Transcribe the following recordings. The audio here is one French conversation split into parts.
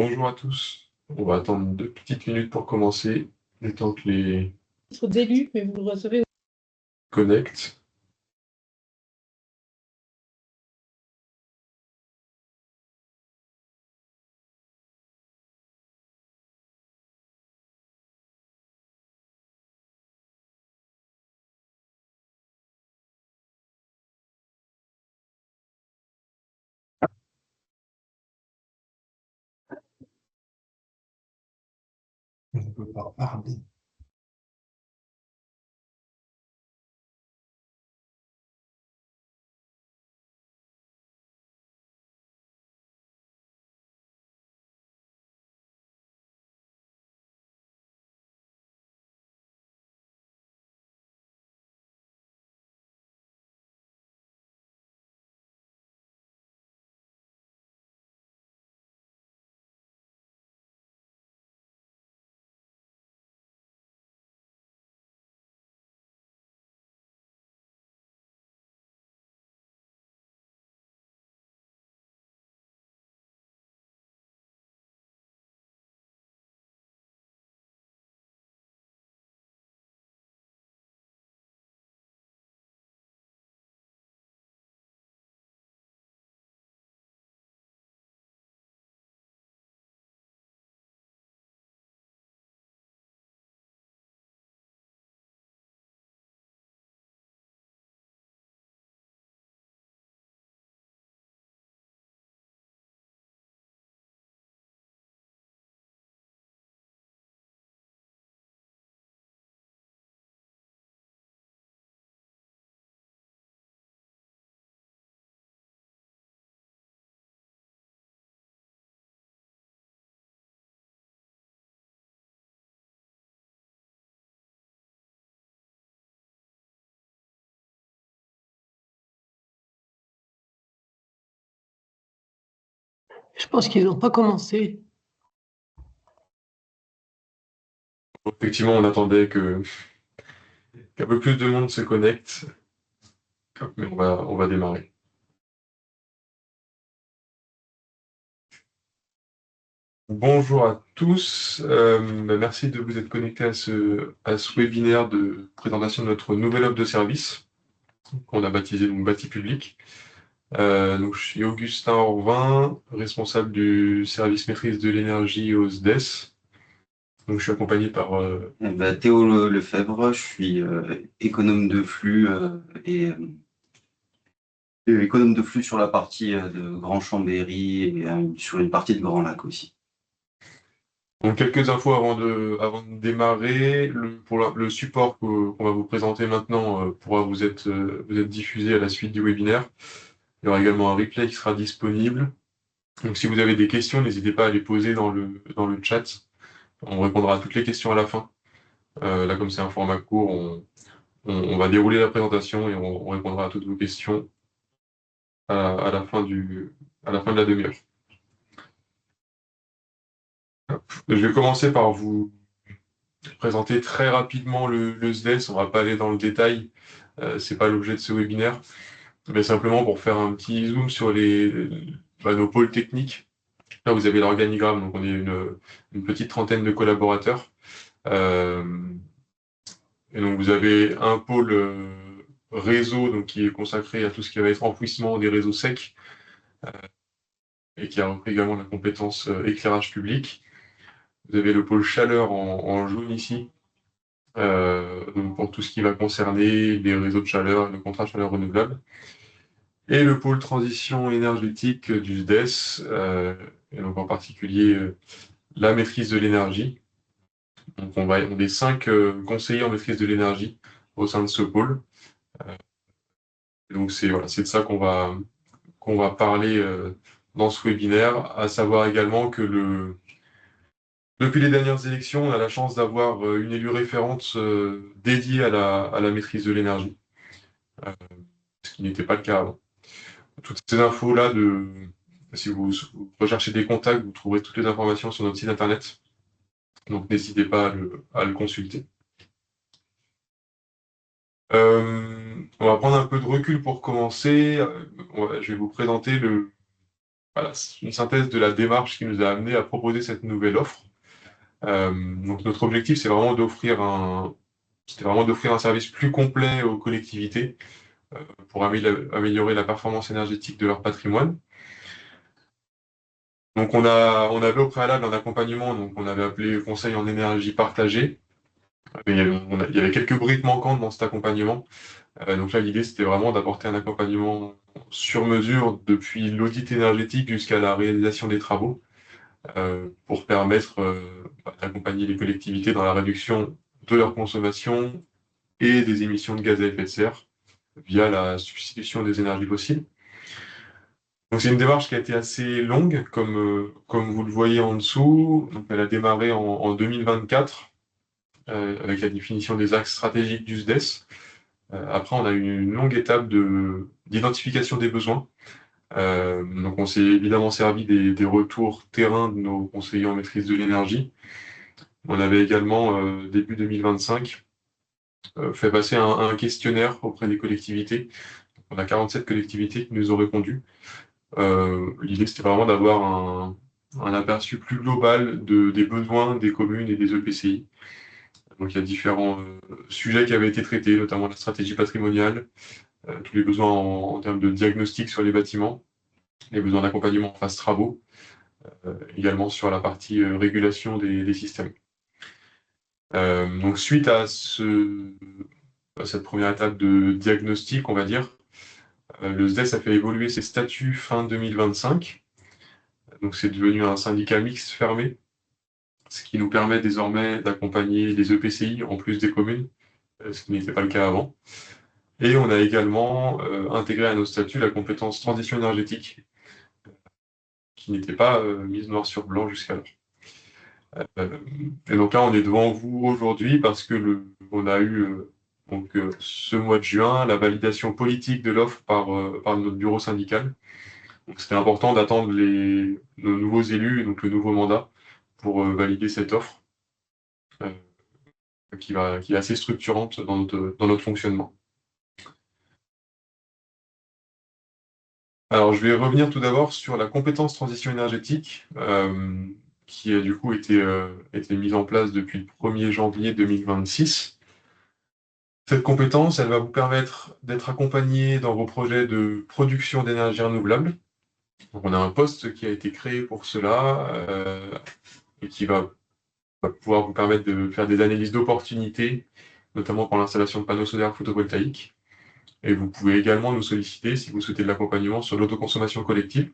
Bonjour à tous. On va attendre 2 petites minutes pour commencer, le temps que les D'élus, mais vous le recevez. connectent. On ne peut pas parler. Je pense qu'ils n'ont pas commencé. Effectivement, on attendait qu'un peu plus de monde se connecte, mais on va démarrer. Bonjour à tous. Merci de vous être connectés à ce webinaire de présentation de notre nouvelle offre de service qu'on a baptisé donc Bâti Public. Donc, je suis Augustin Orvin, responsable du service maîtrise de l'énergie au SDES. Donc, je suis accompagné par Théo Lefebvre, je suis économe de flux et économe de flux sur la partie de Grand Chambéry et sur une partie de Grand Lac aussi. Donc, quelques infos avant de démarrer. Le support qu'on va vous présenter maintenant pourra vous être diffusé à la suite du webinaire. Il y aura également un replay qui sera disponible. Donc, si vous avez des questions, n'hésitez pas à les poser dans le chat. On répondra à toutes les questions à la fin. Là, comme c'est un format court, on va dérouler la présentation et on répondra à toutes vos questions à la fin de la demi-heure. Je vais commencer par vous présenter très rapidement le SDES. On va pas aller dans le détail, c'est pas l'objet de ce webinaire, mais simplement pour faire un petit zoom sur nos pôles techniques. Là, vous avez l'organigramme, donc on est une petite trentaine de collaborateurs. Euh, et donc vous avez un pôle réseau donc, qui est consacré à tout ce qui va être enfouissement des réseaux secs et qui a repris également la compétence éclairage public. Vous avez le pôle chaleur en jaune ici, donc pour tout ce qui va concerner les réseaux de chaleur, le contrat chaleur renouvelable. Et le pôle transition énergétique du SDES, et donc en particulier la maîtrise de l'énergie. Donc on est 5 conseillers en maîtrise de l'énergie au sein de ce pôle. Et donc c'est de ça qu'on va parler dans ce webinaire, à savoir également que depuis les dernières élections, on a la chance d'avoir une élue référente dédiée à la maîtrise de l'énergie, ce qui n'était pas le cas avant. Toutes ces infos-là, si vous recherchez des contacts, vous trouverez toutes les informations sur notre site internet. Donc n'hésitez pas à le consulter. On va prendre un peu de recul pour commencer. Je vais vous présenter voilà, c'est une synthèse de la démarche qui nous a amené à proposer cette nouvelle offre. Donc notre objectif, c'était vraiment d'offrir un service plus complet aux collectivités pour améliorer la performance énergétique de leur patrimoine. Donc on avait au préalable un accompagnement, donc on avait appelé conseil en énergie partagée. Mais il y avait quelques briques manquantes dans cet accompagnement. Donc là, l'idée, c'était vraiment d'apporter un accompagnement sur mesure depuis l'audit énergétique jusqu'à la réalisation des travaux, pour permettre d'accompagner les collectivités dans la réduction de leur consommation et des émissions de gaz à effet de serre via la substitution des énergies fossiles. Donc c'est une démarche qui a été assez longue, comme vous le voyez en dessous. Donc elle a démarré en 2024 avec la définition des axes stratégiques du SDES. Après, on a eu une longue étape d'identification des besoins. Donc on s'est évidemment servi des retours terrain de nos conseillers en maîtrise de l'énergie. On avait également, début 2025, fait passer un questionnaire auprès des collectivités. On a 47 collectivités qui nous ont répondu. L'idée, c'était vraiment d'avoir un aperçu plus global des besoins des communes et des EPCI. Donc il y a différents sujets qui avaient été traités, notamment la stratégie patrimoniale, tous les besoins en termes de diagnostic sur les bâtiments, les besoins d'accompagnement en phase travaux, également sur la partie régulation des systèmes. Donc suite à cette première étape de diagnostic, on va dire, le SDES a fait évoluer ses statuts fin 2025. Donc c'est devenu un syndicat mixte fermé, ce qui nous permet désormais d'accompagner les EPCI en plus des communes, ce qui n'était pas le cas avant. Et on a également intégré à nos statuts la compétence transition énergétique, qui n'était pas mise noir sur blanc jusqu'alors. Et donc là, on est devant vous aujourd'hui parce que on a eu ce mois de juin la validation politique de l'offre par notre bureau syndical. Donc c'était important d'attendre nos nouveaux élus, donc le nouveau mandat, pour valider cette offre euh, qui est assez structurante dans notre fonctionnement. Alors je vais revenir tout d'abord sur la compétence transition énergétique, qui a du coup été mise en place depuis le 1er janvier 2026. Cette compétence, elle va vous permettre d'être accompagné dans vos projets de production d'énergie renouvelable. Donc, on a un poste qui a été créé pour cela et qui va pouvoir vous permettre de faire des analyses d'opportunités, notamment pour l'installation de panneaux solaires photovoltaïques. Et vous pouvez également nous solliciter si vous souhaitez de l'accompagnement sur l'autoconsommation collective.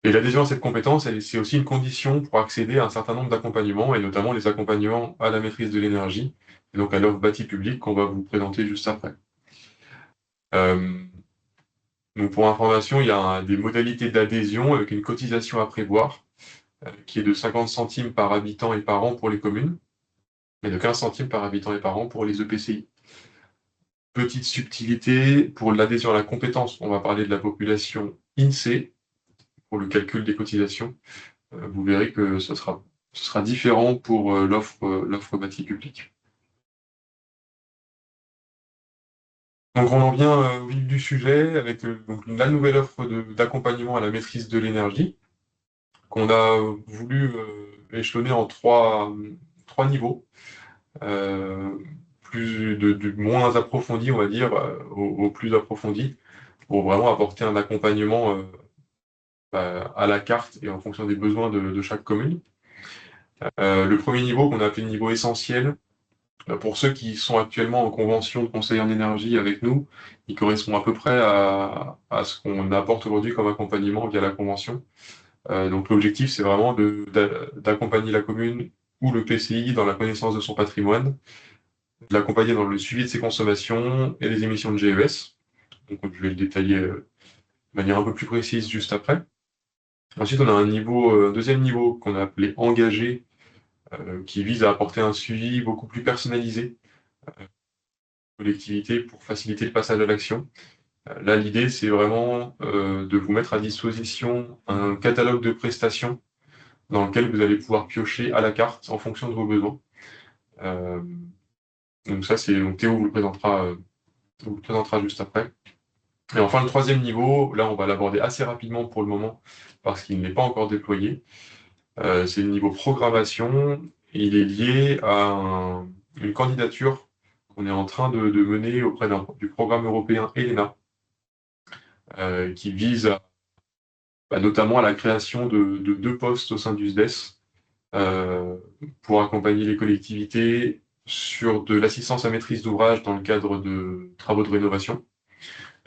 Et l'adhésion à cette compétence, c'est aussi une condition pour accéder à un certain nombre d'accompagnements, et notamment les accompagnements à la maîtrise de l'énergie, et donc à l'offre bâti public qu'on va vous présenter juste après. Donc pour information, il y a des modalités d'adhésion avec une cotisation à prévoir, qui est de 50 centimes par habitant et par an pour les communes, et de 15 centimes par habitant et par an pour les EPCI. Petite subtilité, pour l'adhésion à la compétence, on va parler de la population INSEE, pour le calcul des cotisations. Vous verrez que ce sera différent pour l'offre bâti public. Donc on en vient au vif du sujet avec donc la nouvelle offre d'accompagnement à la maîtrise de l'énergie qu'on a voulu échelonner en trois niveaux, du moins approfondi, on va dire, au plus approfondi, pour vraiment apporter un accompagnement à la carte et en fonction des besoins de chaque commune. Le premier niveau, qu'on a appelé le niveau essentiel, pour ceux qui sont actuellement en convention de conseil en énergie avec nous, il correspond à peu près à ce qu'on apporte aujourd'hui comme accompagnement via la convention. Donc l'objectif, c'est vraiment d'accompagner la commune ou le PCI dans la connaissance de son patrimoine, de l'accompagner dans le suivi de ses consommations et les émissions de GES. Donc je vais le détailler de manière un peu plus précise juste après. Ensuite, on a un deuxième niveau qu'on a appelé engagé, qui vise à apporter un suivi beaucoup plus personnalisé aux collectivités pour faciliter le passage à l'action. Là, l'idée, c'est vraiment de vous mettre à disposition un catalogue de prestations dans lequel vous allez pouvoir piocher à la carte en fonction de vos besoins. Donc ça, donc Théo vous le présentera juste après. Et enfin, le troisième niveau, là, on va l'aborder assez rapidement pour le moment, parce qu'il n'est pas encore déployé. C'est le niveau programmation. Il est lié à une candidature qu'on est en train de mener auprès du programme européen ELENA, qui vise notamment à la création de 2 postes au sein du SDES, pour accompagner les collectivités sur de l'assistance à maîtrise d'ouvrage dans le cadre de travaux de rénovation.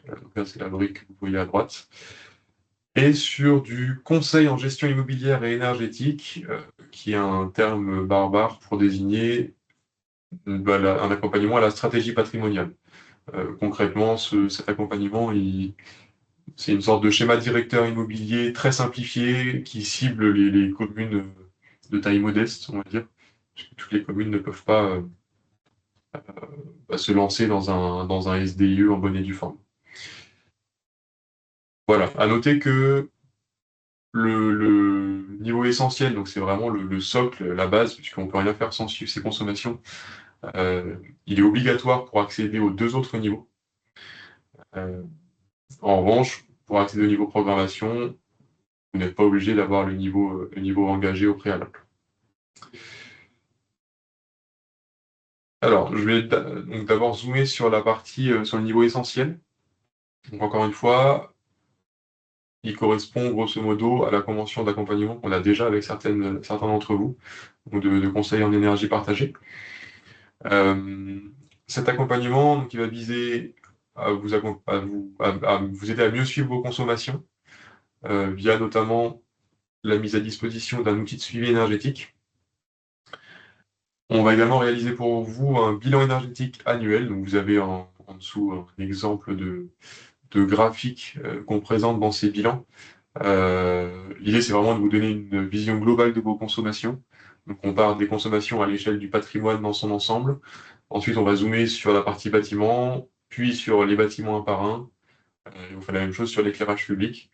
Donc là, c'est la brique que vous voyez à droite. Et sur du conseil en gestion immobilière et énergétique, qui est un terme barbare pour désigner un accompagnement à la stratégie patrimoniale. Concrètement, cet accompagnement, c'est une sorte de schéma directeur immobilier très simplifié qui cible les communes de taille modeste, on va dire. Parce que toutes les communes ne peuvent pas se lancer dans un SDIE en bonne et due forme. Voilà, à noter que le niveau essentiel, donc c'est vraiment le socle, la base, puisqu'on ne peut rien faire sans suivre ses consommations, il est obligatoire pour accéder aux 2 autres niveaux. En revanche, pour accéder au niveau programmation, vous n'êtes pas obligé d'avoir le niveau engagé au préalable. Alors, je vais donc d'abord zoomer sur la partie, sur le niveau essentiel. Donc encore une fois, il correspond grosso modo à la convention d'accompagnement qu'on a déjà avec certains d'entre vous, ou de conseils en énergie partagée. Cet accompagnement, donc, il va viser à vous aider à mieux suivre vos consommations, via notamment la mise à disposition d'un outil de suivi énergétique. On va également réaliser pour vous un bilan énergétique annuel. Donc vous avez en dessous un exemple de graphique qu'on présente dans ces bilans. L'idée, c'est vraiment de vous donner une vision globale de vos consommations. Donc on part des consommations à l'échelle du patrimoine dans son ensemble. Ensuite, on va zoomer sur la partie bâtiment, puis sur les bâtiments un par un. Et on fait la même chose sur l'éclairage public.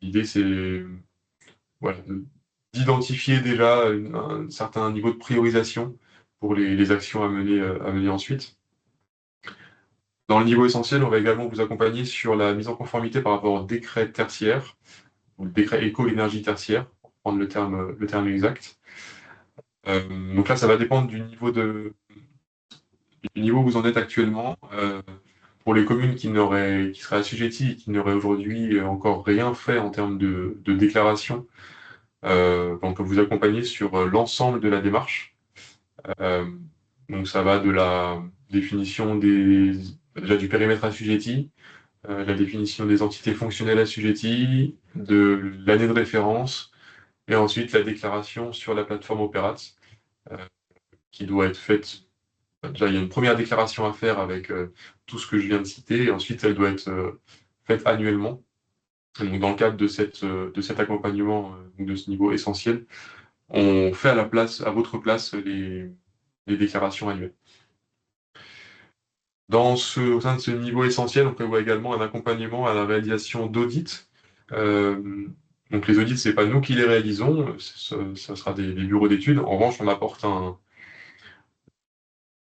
L'idée, c'est voilà, d'identifier déjà un certain niveau de priorisation pour les actions à mener ensuite. Dans le niveau essentiel, on va également vous accompagner sur la mise en conformité par rapport au décret tertiaire, ou le décret éco-énergie tertiaire, pour prendre le terme exact. Donc là, ça va dépendre du niveau où vous en êtes actuellement. Pour les communes qui seraient assujetties et qui n'auraient aujourd'hui encore rien fait en termes de déclaration, on peut vous accompagner sur l'ensemble de la démarche. Donc ça va de la définition déjà du périmètre assujetti, la définition des entités fonctionnelles assujetties, de l'année de référence, et ensuite la déclaration sur la plateforme Opérats, qui doit être faite. Déjà, il y a une première déclaration à faire avec tout ce que je viens de citer, et ensuite elle doit être faite annuellement. Et donc, dans le cadre de cet accompagnement, de ce niveau essentiel, on fait à votre place, les déclarations annuelles. Au sein de ce niveau essentiel, on prévoit également un accompagnement à la réalisation d'audits. Donc les audits, c'est pas nous qui les réalisons, ça sera des bureaux d'études. En revanche, on apporte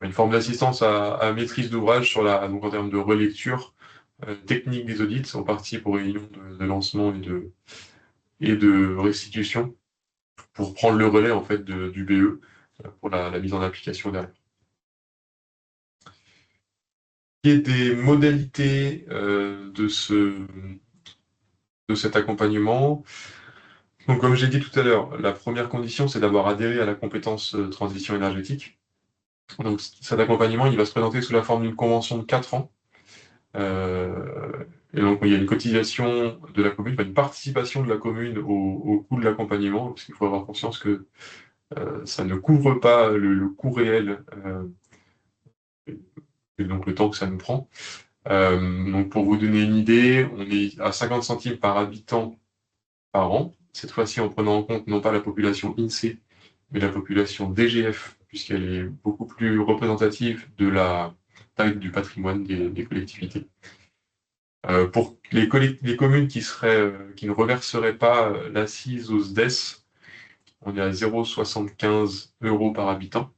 une forme d'assistance à maîtrise d'ouvrage donc en termes de relecture technique des audits, en partie pour réunions de lancement et de restitution, pour prendre le relais en fait du BE pour la mise en application derrière. Qui est des modalités de cet accompagnement. Donc, comme j'ai dit tout à l'heure, la première condition, c'est d'avoir adhéré à la compétence transition énergétique. Donc, cet accompagnement, il va se présenter sous la forme d'une convention de 4 ans. Et donc, il y a une cotisation de la commune, une participation de la commune au coût de l'accompagnement, parce qu'il faut avoir conscience que ça ne couvre pas le coût réel, et donc le temps que ça nous prend. Donc, pour vous donner une idée, on est à 50 centimes par habitant par an, cette fois-ci en prenant en compte non pas la population INSEE, mais la population DGF, puisqu'elle est beaucoup plus représentative de la taille du patrimoine des collectivités. Pour les communes qui ne reverseraient pas l'accise au SDES, on est à 0,75 € par habitant.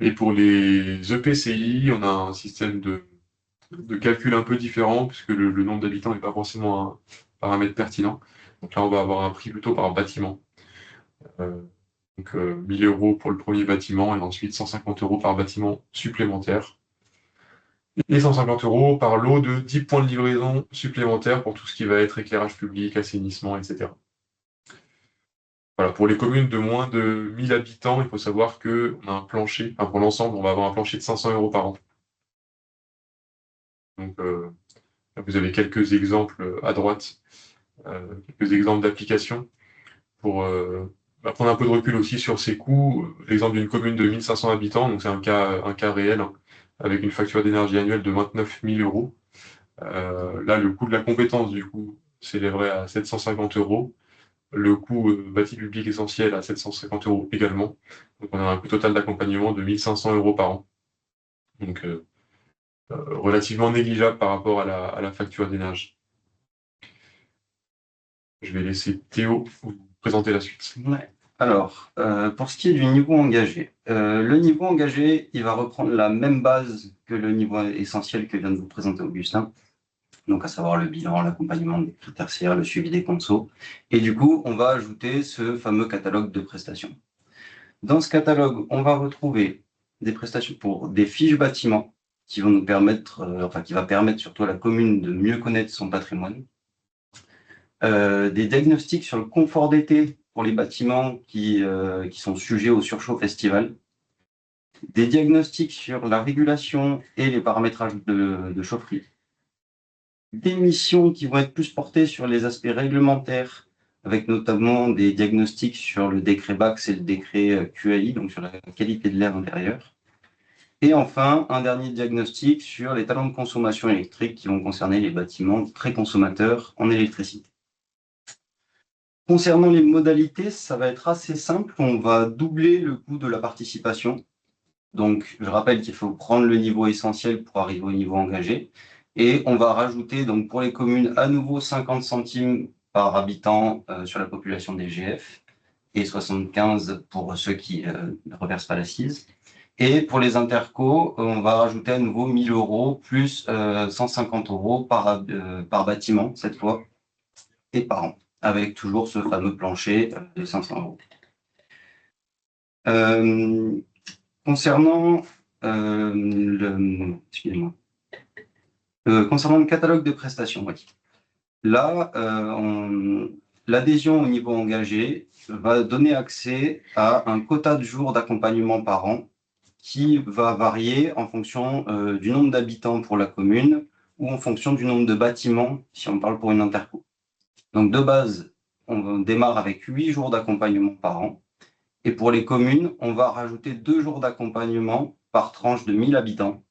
Et pour les EPCI, on a un système de calcul un peu différents, puisque le nombre d'habitants n'est pas forcément un paramètre pertinent. Donc là, on va avoir un prix plutôt par bâtiment. Euh, donc 1000 euros pour le premier bâtiment et ensuite 150 euros par bâtiment supplémentaire. Et 150 euros par lot de 10 points de livraison supplémentaires pour tout ce qui va être éclairage public, assainissement, etc. Voilà, pour les communes de moins de 1000 habitants, il faut savoir qu'on a un plancher, enfin pour l'ensemble, on va avoir un plancher de 500 euros par an. Donc vous avez quelques exemples à droite, quelques exemples d'applications pour prendre un peu de recul aussi sur ces coûts. L'exemple d'une commune de 1500 habitants, donc c'est un cas réel, hein, avec une facture d'énergie annuelle de 29 000 euros. Là, le coût de la compétence, du coup, s'élèverait à 750 euros. Le coût bâti public essentiel à 750 euros également. Donc on a un coût total d'accompagnement de 1500 euros par an. Donc relativement négligeable par rapport à la facture d'énergie. Je vais laisser Théo vous présenter la suite. Ouais. Alors, pour ce qui est du niveau engagé, le niveau engagé, il va reprendre la même base que le niveau essentiel que vient de vous présenter Augustin, donc à savoir le bilan, l'accompagnement des critères CR, le suivi des consos. Et du coup, on va ajouter ce fameux catalogue de prestations. Dans ce catalogue, on va retrouver des prestations pour des fiches bâtiments qui vont nous permettre, qui va permettre surtout à la commune de mieux connaître son patrimoine. Des diagnostics sur le confort d'été pour les bâtiments qui sont sujets au surchauffe estival. Des diagnostics sur la régulation et les paramétrages de chaufferie. Des missions qui vont être plus portées sur les aspects réglementaires, avec notamment des diagnostics sur le décret BACS et le décret QAI, donc sur la qualité de l'air intérieur. Et enfin, un dernier diagnostic sur les talents de consommation électrique qui vont concerner les bâtiments très consommateurs en électricité. Concernant les modalités, ça va être assez simple. On va doubler le coût de la participation. Donc, je rappelle qu'il faut prendre le niveau essentiel pour arriver au niveau engagé. Et on va rajouter, donc, pour les communes, à nouveau 50 centimes par habitant sur la population des GF et 75 pour ceux qui ne reversent pas l'assise. Et pour les intercos, on va rajouter à nouveau 1000 euros plus 150 euros par bâtiment, cette fois, et par an, avec toujours ce fameux plancher de 500 euros. Concernant concernant le catalogue de prestations, oui. Là, l'adhésion au niveau engagé va donner accès à un quota de jours d'accompagnement par an qui va varier en fonction du nombre d'habitants pour la commune ou en fonction du nombre de bâtiments si on parle pour une interco. Donc de base, on démarre avec 8 jours d'accompagnement par an. Et pour les communes, on va rajouter 2 jours d'accompagnement par tranche de 1000 habitants.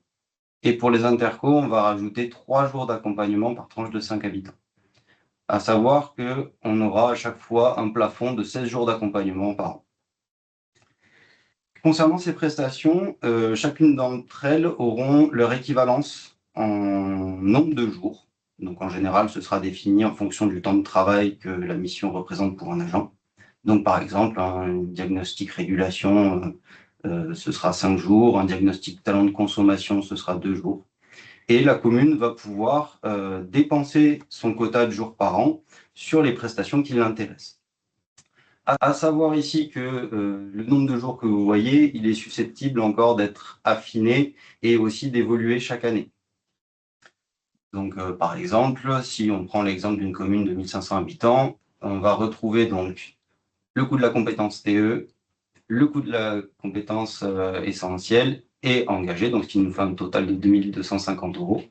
Et pour les intercos, on va rajouter 3 jours d'accompagnement par tranche de 5 habitants. À savoir qu'on aura à chaque fois un plafond de 16 jours d'accompagnement par an. Concernant ces prestations, chacune d'entre elles auront leur équivalence en nombre de jours. Donc en général, ce sera défini en fonction du temps de travail que la mission représente pour un agent. Donc par exemple, un diagnostic régulation, ce sera 5 jours, un diagnostic talent de consommation, ce sera 2 jours. Et la commune va pouvoir dépenser son quota de jours par an sur les prestations qui l'intéressent. À savoir ici que le nombre de jours que vous voyez, il est susceptible encore d'être affiné et aussi d'évoluer chaque année. Donc, par exemple, si on prend l'exemple d'une commune de 1500 habitants, on va retrouver donc le coût de la compétence TE, le coût de la compétence essentielle et engagée, donc ce qui nous fait un total de 2250 euros.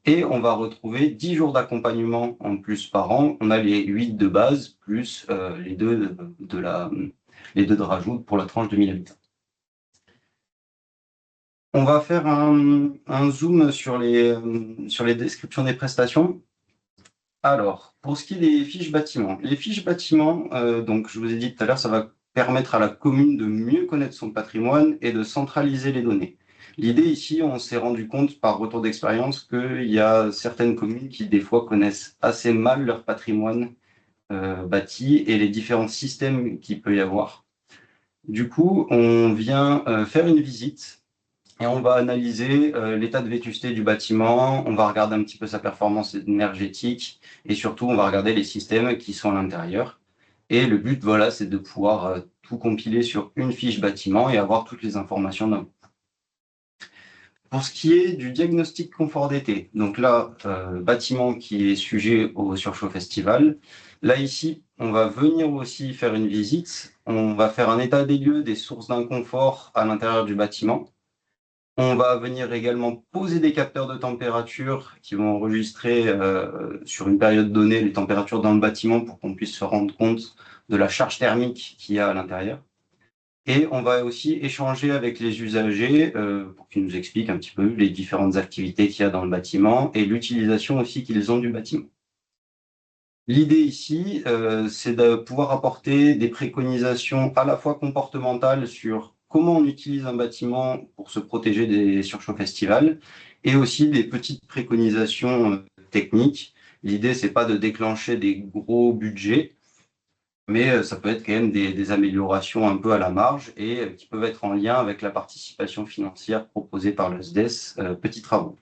Et on va retrouver 10 jours d'accompagnement en plus par an. On a les 8 de base plus les deux de rajout pour la tranche de 1000 habitants. On va faire un zoom sur les descriptions des prestations. Alors, pour ce qui est des fiches bâtiments, les fiches bâtiments, donc je vous ai dit tout à l'heure, ça va permettre à la commune de mieux connaître son patrimoine et de centraliser les données. L'idée ici, on s'est rendu compte par retour d'expérience qu'il y a certaines communes qui des fois connaissent assez mal leur patrimoine bâti et les différents systèmes qu'il peut y avoir. Du coup, on vient faire une visite Et on va analyser l'état de vétusté du bâtiment, on va regarder un petit peu sa performance énergétique et surtout, on va regarder les systèmes qui sont à l'intérieur. Et le but, voilà, c'est de pouvoir tout compiler sur une fiche bâtiment et avoir toutes les informations d'un coup. Pour ce qui est du diagnostic confort d'été, donc là, bâtiment qui est sujet au Surchauffe Festival. Là, ici, on va venir aussi faire une visite. On va faire un état des lieux des sources d'inconfort à l'intérieur du bâtiment. On va venir également poser des capteurs de température qui vont enregistrer sur une période donnée les températures dans le bâtiment pour qu'on puisse se rendre compte de la charge thermique qu'il y a à l'intérieur. Et on va aussi échanger avec les usagers pour qu'ils nous expliquent un petit peu les différentes activités qu'il y a dans le bâtiment et l'utilisation aussi qu'ils ont du bâtiment. L'idée ici, c'est de pouvoir apporter des préconisations à la fois comportementales sur comment on utilise un bâtiment pour se protéger des surchauffes estivales et aussi des petites préconisations techniques. L'idée, c'est pas de déclencher des gros budgets, mais ça peut être quand même des améliorations un peu à la marge et qui peuvent être en lien avec la participation financière proposée par le SDES, petits travaux.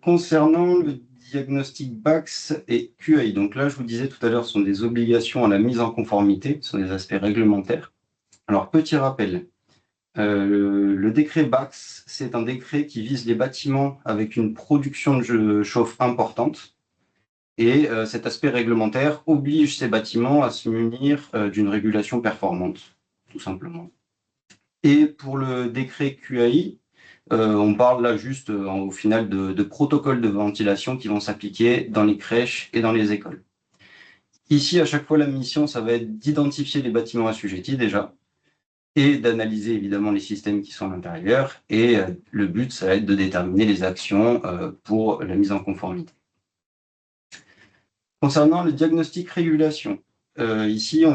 Concernant le diagnostic BAX et QAI, donc là, je vous disais tout à l'heure, ce sont des obligations à la mise en conformité, ce sont des aspects réglementaires. Alors, petit rappel, le décret BAX, c'est un décret qui vise les bâtiments avec une production de chauffe importante. Et cet aspect réglementaire oblige ces bâtiments à se munir d'une régulation performante, tout simplement. Et pour le décret QAI, on parle là juste au final de protocoles de ventilation qui vont s'appliquer dans les crèches et dans les écoles. Ici, à chaque fois, la mission, ça va être d'identifier les bâtiments assujettis déjà et d'analyser évidemment les systèmes qui sont à l'intérieur. Et le but, ça va être de déterminer les actions pour la mise en conformité. Concernant le diagnostic régulation, ici,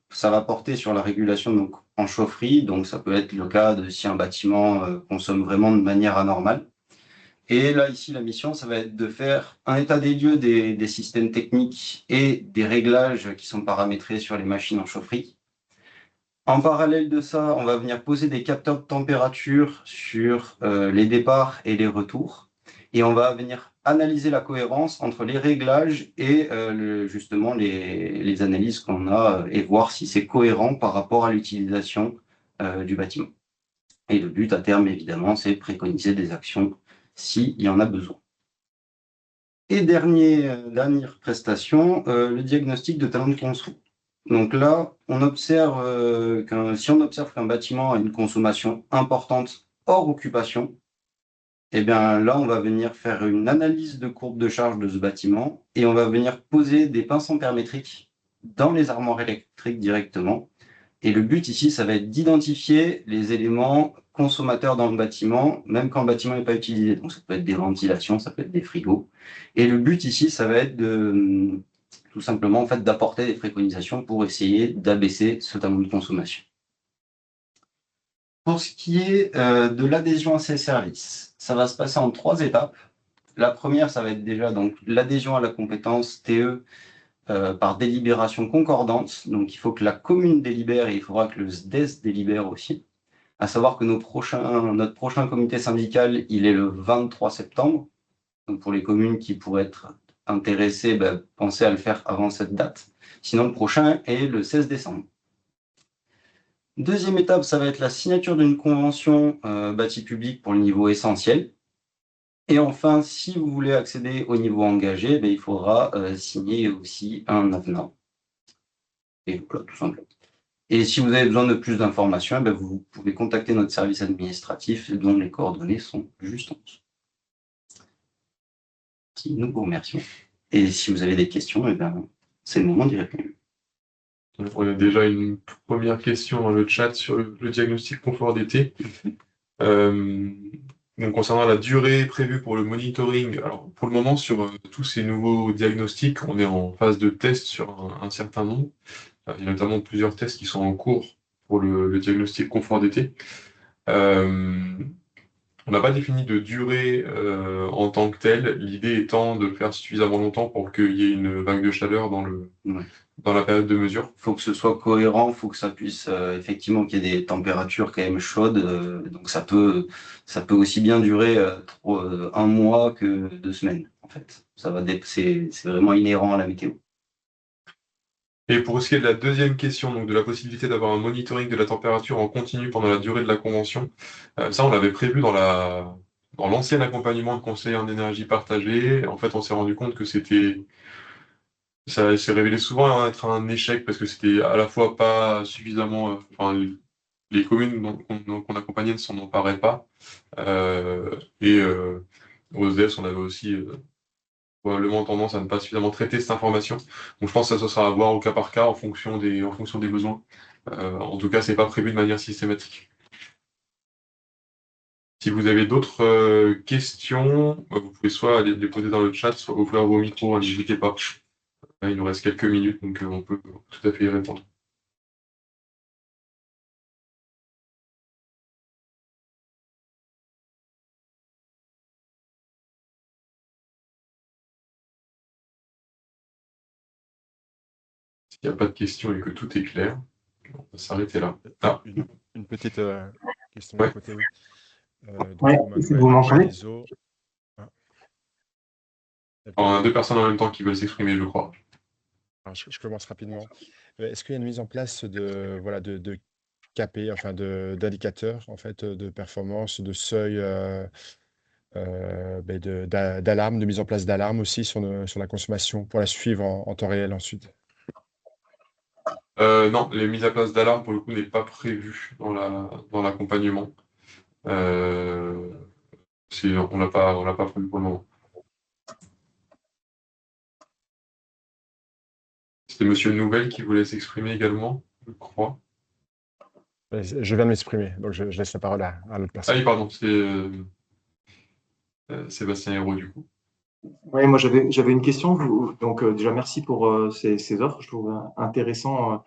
ça va porter sur la régulation donc, en chaufferie. Donc, ça peut être le cas de si un bâtiment consomme vraiment de manière anormale. Et là, ici, la mission, ça va être de faire un état des lieux des systèmes techniques et des réglages qui sont paramétrés sur les machines en chaufferie. En parallèle de ça, on va venir poser des capteurs de température sur les départs et les retours. Et on va venir analyser la cohérence entre les réglages et justement les analyses qu'on a et voir si c'est cohérent par rapport à l'utilisation du bâtiment. Et le but à terme, évidemment, c'est préconiser des actions s'il y en a besoin. Et dernière prestation, le diagnostic de talent de conso. Donc là, on observe si on observe qu'un bâtiment a une consommation importante hors occupation, eh bien là, on va venir faire une analyse de courbe de charge de ce bâtiment et on va venir poser des pinces ampères-métriques dans les armoires électriques directement. Et le but ici, ça va être d'identifier les éléments consommateurs dans le bâtiment, même quand le bâtiment n'est pas utilisé. Donc ça peut être des ventilations, ça peut être des frigos. Et le but ici, ça va être tout simplement en fait, d'apporter des préconisations pour essayer d'abaisser ce talon de consommation. Pour ce qui est de l'adhésion à ces services, ça va se passer en 3 étapes. La première, ça va être déjà donc l'adhésion à la compétence TE par délibération concordante. Donc, il faut que la commune délibère et il faudra que le SDES délibère aussi. À savoir que notre prochain comité syndical, il est le 23 septembre. Donc, pour les communes qui pourraient être intéressées, pensez à le faire avant cette date. Sinon, le prochain est le 16 décembre. Deuxième étape, ça va être la signature d'une convention bâti public pour le niveau essentiel. Et enfin, si vous voulez accéder au niveau engagé, il faudra signer aussi un avenant. Et voilà, tout simplement. Et si vous avez besoin de plus d'informations, vous pouvez contacter notre service administratif dont les coordonnées sont juste en dessous. Nous vous remercions. Et si vous avez des questions, c'est le moment d'y répondre. On a déjà une première question dans le chat sur le diagnostic confort d'été. Donc, concernant la durée prévue pour le monitoring, alors pour le moment, sur tous ces nouveaux diagnostics, on est en phase de test sur un certain nombre. Il y a notamment plusieurs tests qui sont en cours pour le diagnostic confort d'été. On n'a pas défini de durée en tant que telle, l'idée étant de le faire suffisamment longtemps pour qu'il y ait une vague de chaleur dans dans la période de mesure. Il faut que ce soit cohérent, il faut que ça puisse effectivement qu'il y ait des températures quand même chaudes. Donc ça peut aussi bien durer 1 mois que 2 semaines en fait. C'est vraiment inhérent à la météo. Et pour ce qui est de la deuxième question, donc de la possibilité d'avoir un monitoring de la température en continu pendant la durée de la convention, ça on l'avait prévu dans l'ancien accompagnement de conseillers en énergie partagée. En fait, on s'est rendu compte que ça s'est révélé souvent être un échec parce que c'était à la fois pas suffisamment, enfin, les communes qu'on accompagnait ne s'en emparaient pas. Et au SDES, on avait aussi probablement tendance à ne pas suffisamment traiter cette information. Donc je pense que ça sera à voir au cas par cas en fonction des besoins. En tout cas, c'est pas prévu de manière systématique. Si vous avez d'autres questions, vous pouvez soit les poser dans le chat, soit ouvrir vos micros, hein, n'hésitez pas. Il nous reste quelques minutes, donc on peut tout à fait y répondre. S'il n'y a pas de questions et que tout est clair, on va s'arrêter là. Ah, Une petite question de ouais. mon côté, oui. Donc, Ouais, vous m'entendez? ISO. Ah. On a deux personnes en même temps qui veulent s'exprimer, je crois. Alors, je commence rapidement. Est-ce qu'il y a une mise en place de KPI, enfin d'indicateurs en fait, de performance, de seuil d'alarme, de mise en place d'alarme aussi sur la consommation pour la suivre en temps réel ensuite? Non, les mises à place d'alarme, pour le coup, n'est pas prévu dans l'accompagnement. On l'a pas prévu pour le moment. C'était Monsieur Nouvel qui voulait s'exprimer également, je crois. Je viens de m'exprimer, donc je laisse la parole à l'autre Ah personne. oui, pardon, c'est Sébastien Hérault, du coup. Oui, moi j'avais une question. Donc déjà merci pour ces offres, je trouve intéressant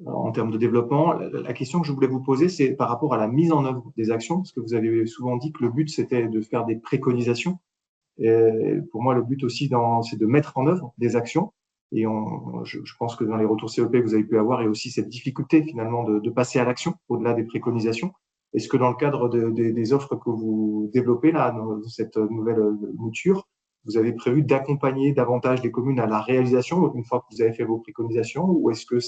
en termes de développement. La question que je voulais vous poser, c'est par rapport à la mise en œuvre des actions, parce que vous avez souvent dit que le but c'était de faire des préconisations. Et pour moi, le but aussi, c'est de mettre en œuvre des actions. Et je pense que dans les retours CEP que vous avez pu avoir, il y a aussi cette difficulté finalement de passer à l'action au-delà des préconisations. Est-ce que dans le cadre des offres que vous développez là, dans cette nouvelle mouture, vous avez prévu d'accompagner davantage les communes à la réalisation une fois que vous avez fait vos préconisations, ou est-ce que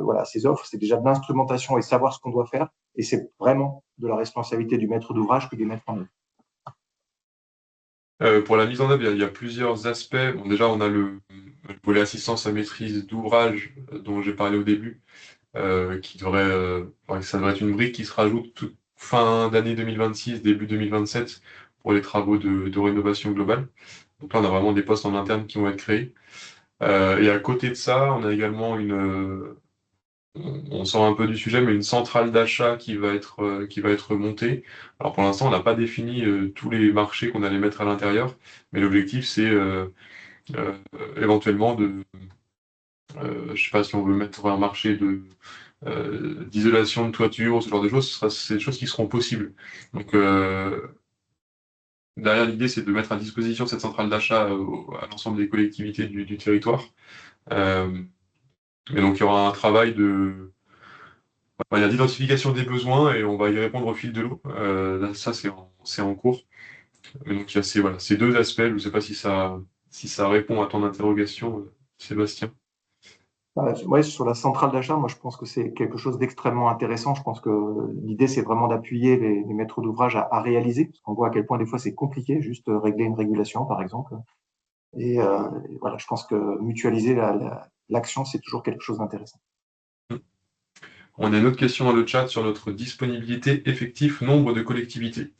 voilà, ces offres, c'est déjà de l'instrumentation et savoir ce qu'on doit faire, et c'est vraiment de la responsabilité du maître d'ouvrage que de les mettre en œuvre? Pour la mise en œuvre, il y a plusieurs aspects. Bon, déjà, on a le volet assistance à maîtrise d'ouvrage dont j'ai parlé au début, ça devrait être une brique qui se rajoute toute fin d'année 2026, début 2027 pour les travaux de rénovation globale. Donc là, on a vraiment des postes en interne qui vont être créés. Et à côté de ça, on a également on sort un peu du sujet, mais une centrale d'achat qui va être montée. Alors pour l'instant, on n'a pas défini tous les marchés qu'on allait mettre à l'intérieur, mais l'objectif c'est euh, éventuellement je sais pas si on veut mettre un marché d'isolation de toiture ou ce genre de choses, c'est des choses qui seront possibles. Donc derrière l'idée, c'est de mettre à disposition cette centrale d'achat à l'ensemble des collectivités du territoire. Et donc il y aura un travail il y a d'identification des besoins et on va y répondre au fil de l'eau. Là, ça, c'est en cours. Mais donc, il y a ces deux aspects. Je ne sais pas si ça répond à ton interrogation, Sébastien. Ouais, sur la centrale d'achat, moi je pense que c'est quelque chose d'extrêmement intéressant. Je pense que l'idée c'est vraiment d'appuyer les maîtres d'ouvrage à réaliser, parce qu'on voit à quel point des fois c'est compliqué, juste régler une régulation par exemple. Et voilà, je pense que mutualiser l'action, c'est toujours quelque chose d'intéressant. On a une autre question dans le chat sur notre disponibilité effective, nombre de collectivités.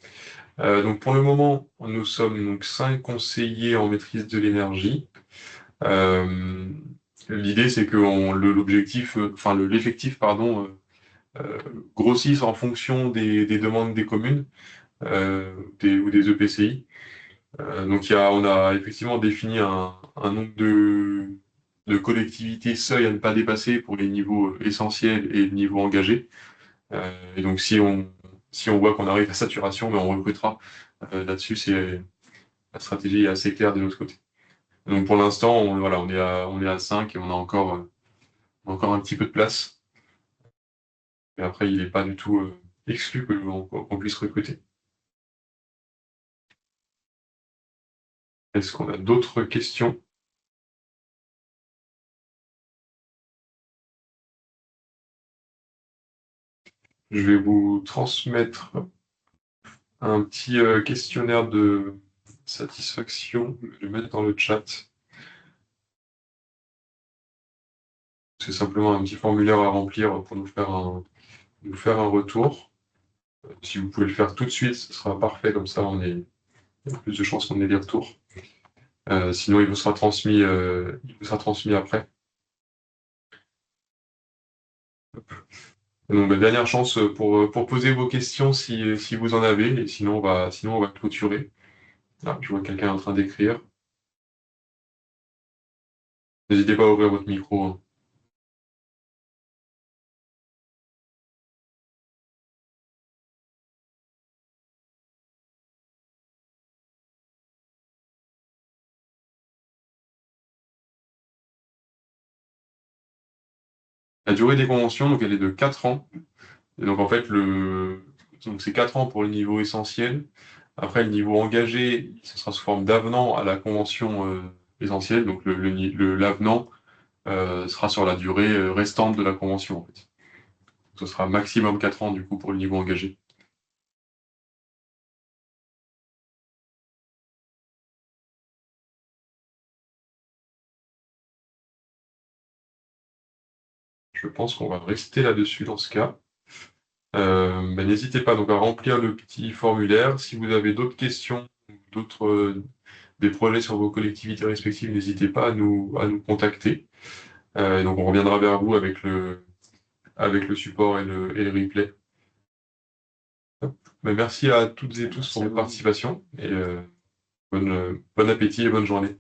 Donc pour le moment, nous sommes donc 5 conseillers en maîtrise de l'énergie. L'idée, c'est que l'effectif, pardon, grossisse en fonction des demandes des communes ou des EPCI. Donc on a effectivement défini un nombre de collectivités seuil à ne pas dépasser pour les niveaux essentiels et le niveau engagé. Et donc si on voit qu'on arrive à saturation, ben on recrutera. Là-dessus, la stratégie est assez claire de notre côté. Donc pour l'instant, on est à 5 et on a encore un petit peu de place. Et après, il n'est pas du tout exclu qu'on puisse recruter. Est-ce qu'on a d'autres questions? Je vais vous transmettre un petit questionnaire de satisfaction. Je vais le mettre dans le chat. C'est simplement un petit formulaire à remplir pour nous faire un retour. Si vous pouvez le faire tout de suite, ce sera parfait. Comme ça, il y a plus de chances qu'on ait des retours. Sinon, il vous sera transmis après. Donc, dernière chance pour poser vos questions si vous en avez. Et sinon, on va clôturer. Ah, je vois quelqu'un en train d'écrire. N'hésitez pas à ouvrir votre micro, hein. La durée des conventions, donc elle est de 4 ans. Et donc en fait, donc c'est 4 ans pour le niveau essentiel. Après, le niveau engagé, ce sera sous forme d'avenant à la convention essentielle. Donc l'avenant sera sur la durée restante de la convention, en fait. Ce sera maximum 4 ans du coup pour le niveau engagé. Je pense qu'on va rester là-dessus dans ce cas. N'hésitez pas donc à remplir le petit formulaire. Si vous avez d'autres questions, des projets sur vos collectivités respectives, n'hésitez pas à nous contacter. Et donc on reviendra vers vous avec le support et le replay. Merci à toutes et tous pour votre participation et bon appétit et bonne journée.